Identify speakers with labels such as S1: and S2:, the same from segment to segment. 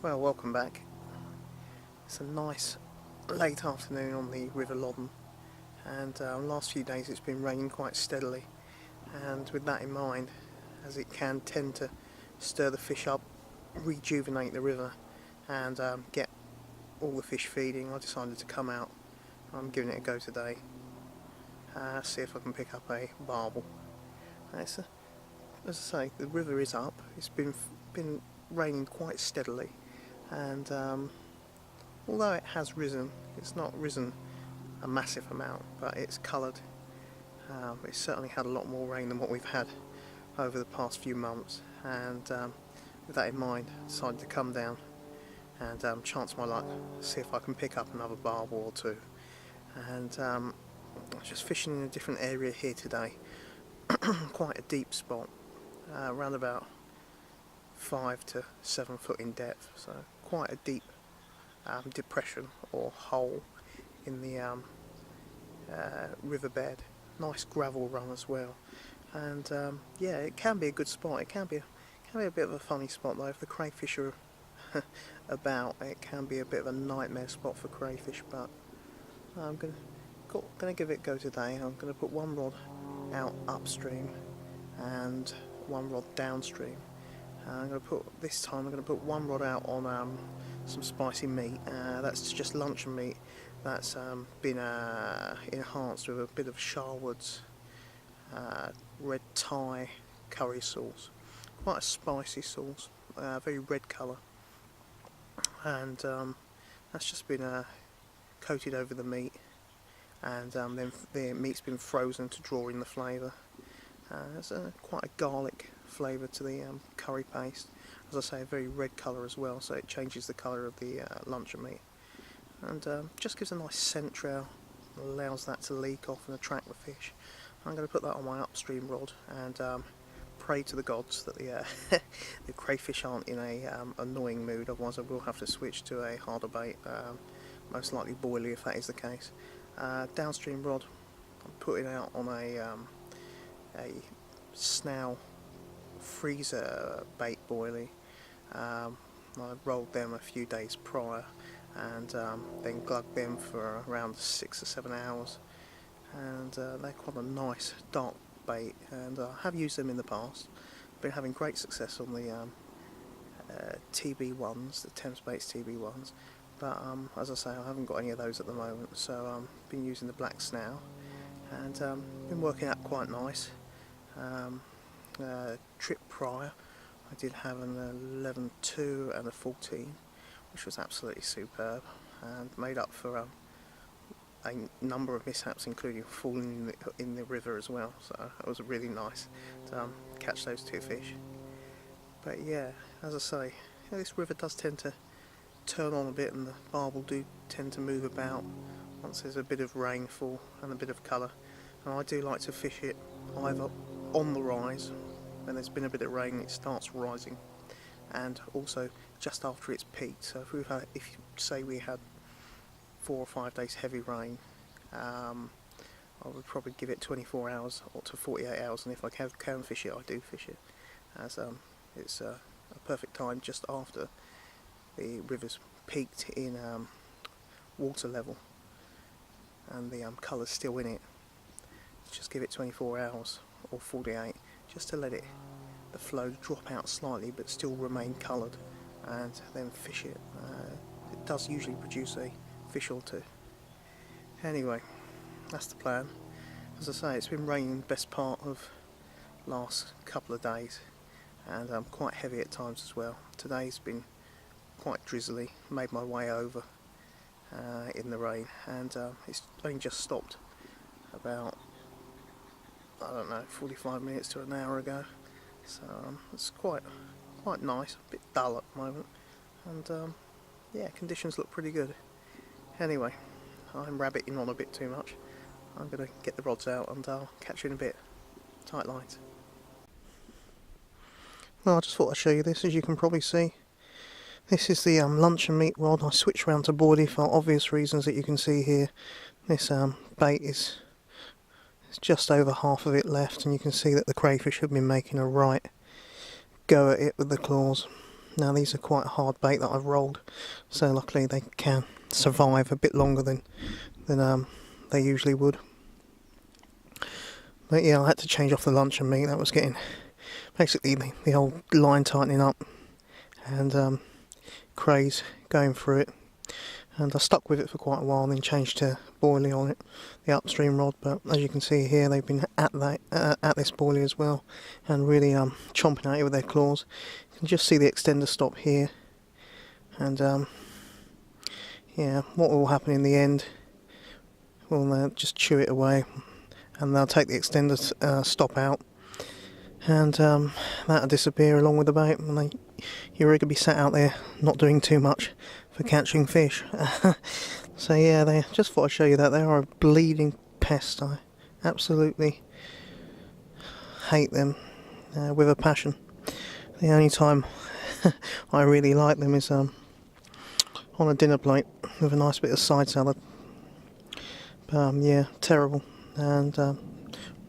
S1: Well, welcome back. It's a nice late afternoon on the River Loddon, and last few days it's been raining quite steadily, and with that in mind, as it can tend to stir the fish up, rejuvenate the river and get all the fish feeding, I decided to come out. I'm giving it a go today, see if I can pick up a barbel. As I say, the river is up. It's been raining quite steadily, and although it has risen, it's not risen a massive amount, but it's coloured. It's certainly had a lot more rain than what we've had over the past few months, and with that in mind, I decided to come down and chance my luck, see if I can pick up another barbel or two. And I was just fishing in a different area here today, quite a deep spot, around about 5 to 7 foot in depth, so quite a deep depression or hole in the riverbed. Nice gravel run as well, and yeah, it can be a good spot. It can be a bit of a funny spot though. If the crayfish are about, it can be a bit of a nightmare spot for crayfish. But I'm gonna give it a go today. I'm gonna put one rod out upstream and one rod downstream. This time I'm gonna put one rod out on some spicy meat. That's just luncheon meat that's been enhanced with a bit of Sharwood's red Thai curry sauce. Quite a spicy sauce, very red colour, and that's just been coated over the meat, and then the meat's been frozen to draw in the flavour. There's quite a garlic flavour to the curry paste. As I say, a very red colour as well, so it changes the colour of the luncheon meat, and just gives a nice scent trail, allows that to leak off and attract the fish. I'm going to put that on my upstream rod and pray to the gods that the crayfish aren't in a annoying mood, otherwise I will have to switch to a harder bait, most likely boilie if that is the case. Downstream rod I'm putting out on a snail freezer bait boilie. I rolled them a few days prior and then glugged them for around 6 or 7 hours, and they're quite a nice dark bait, and I have used them in the past. Been having great success on the TB1s, the Thames Baits TB1s, but as I say, I haven't got any of those at the moment, so I've been using the black snail, and been working out quite nice. Trip prior I did have an 11.2 and a 14, which was absolutely superb and made up for a number of mishaps, including falling in the river as well, so it was really nice to catch those two fish. But yeah, as I say, this river does tend to turn on a bit, and the barbel do tend to move about once there's a bit of rainfall and a bit of colour, and I do like to fish it either on the rise. When there's been a bit of rain, it starts rising, and also just after it's peaked. So if say we had 4 or 5 days heavy rain, I would probably give it 24 hours or to 48 hours, and if I can fish it, I do fish it, as it's a perfect time just after the river's peaked in water level and the colour's still in it. Just give it 24 hours or 48, just to let the flow drop out slightly but still remain coloured, and then fish it. It does usually produce a fish or two. Anyway, that's the plan. As I say, it's been raining the best part of last couple of days, and quite heavy at times as well. Today's been quite drizzly. Made my way over in the rain, and it's only just stopped about, I don't know, 45 minutes to an hour ago, so it's quite nice. A bit dull at the moment, and yeah, conditions look pretty good. Anyway, I'm rabbiting on a bit too much. I'm going to get the rods out and I'll catch you in a bit. Tight lines. Well, I just thought I'd show you this. As you can probably see, this is the luncheon meat rod. I switched round to boilie for obvious reasons that you can see here. This bait is just over half of it left, and you can see that the crayfish have been making a right go at it with the claws. Now these are quite a hard bait that I've rolled, so luckily they can survive a bit longer than they usually would. But yeah, I had to change off the luncheon meat. That was getting basically the old line tightening up and craze going through it. And I stuck with it for quite a while, and then changed to boilie on it, the upstream rod. But as you can see here, they've been at this boilie as well, and really chomping at it with their claws. You can just see the extender stop here, and yeah, what will happen in the end? Well, just chew it away, and they'll take the extender stop out, and that'll disappear along with the bait, and you're going to be sat out there not doing too much for catching fish. So yeah, they just thought I'd show you that. They are a bleeding pest. I absolutely hate them with a passion. The only time I really like them is on a dinner plate with a nice bit of side salad. But yeah, terrible. And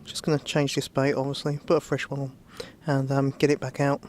S1: just going to change this bait, obviously, put a fresh one on, and get it back out.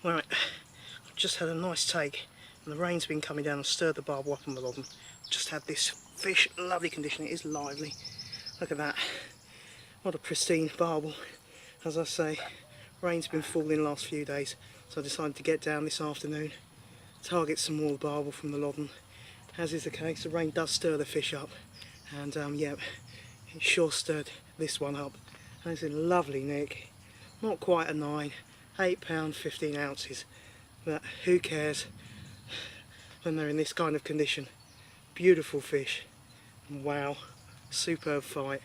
S1: Right, I've just had a nice take, and the rain's been coming down and stirred the barbel up on the Loddon. Just had this fish, lovely condition. It is lively. Look at that. What a pristine barbel. As I say, rain's been falling the last few days, so I decided to get down this afternoon, target some more barbel from the Loddon. As is the case, the rain does stir the fish up, and yeah, it sure stirred this one up. And it's in lovely nick. Not quite a 9, £8, 15 ounces, but who cares when they're in this kind of condition. Beautiful fish. Wow, superb fight.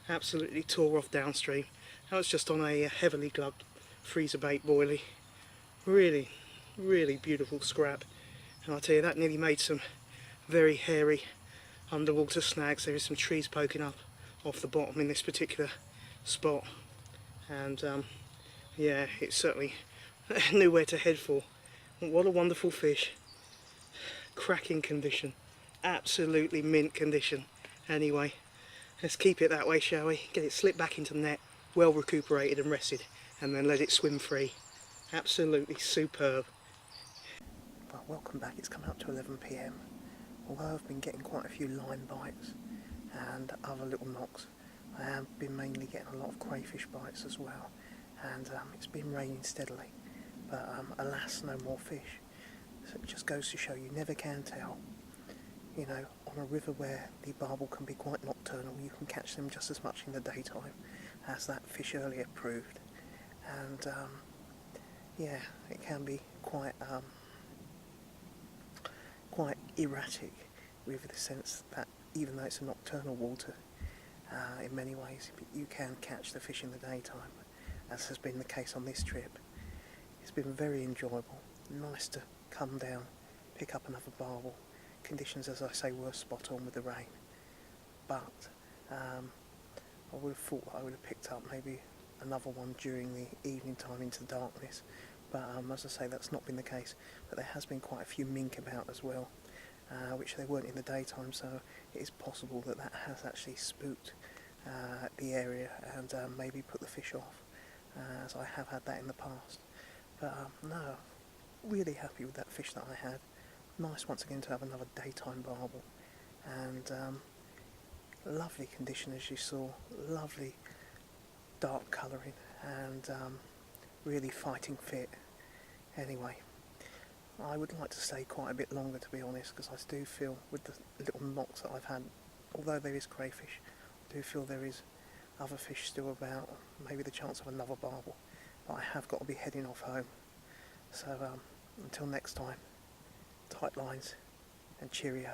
S1: Absolutely tore off downstream. That was just on a heavily gloved freezer bait boilie. Really beautiful scrap. And I'll tell you, that nearly made some very hairy underwater snags. There is some trees poking up off the bottom in this particular spot, and yeah, it certainly knew where to head for. What a wonderful fish. Cracking condition. Absolutely mint condition. Anyway, let's keep it that way, shall we? Get it slipped back into the net, well recuperated and rested, and then let it swim free. Absolutely superb. Well, welcome back. It's come up to 11 PM. Although I've been getting quite a few line bites and other little knocks, I have been mainly getting a lot of crayfish bites as well, and it's been raining steadily, but alas, no more fish. So it just goes to show you never can tell. You know, on a river where the barbel can be quite nocturnal, you can catch them just as much in the daytime as that fish earlier proved. And yeah, it can be quite erratic, with the sense that even though it's a nocturnal water, in many ways you can catch the fish in the daytime, as has been the case on this trip. It's been very enjoyable, nice to come down, pick up another barbel. Conditions, as I say, were spot on with the rain, but I would have thought I would have picked up maybe another one during the evening time into the darkness, but as I say, that's not been the case. But there has been quite a few mink about as well, which they weren't in the daytime, so it is possible that that has actually spooked the area and maybe put the fish off, as I have had that in the past. But no, really happy with that fish that I had. Nice once again to have another daytime barbel, and lovely condition as you saw, lovely dark colouring, and really fighting fit. Anyway, I would like to stay quite a bit longer, to be honest, because I do feel with the little knocks that I've had, although there is crayfish, I do feel there is other fish still about, maybe the chance of another barbel, but I have got to be heading off home. So until next time, tight lines and cheerio.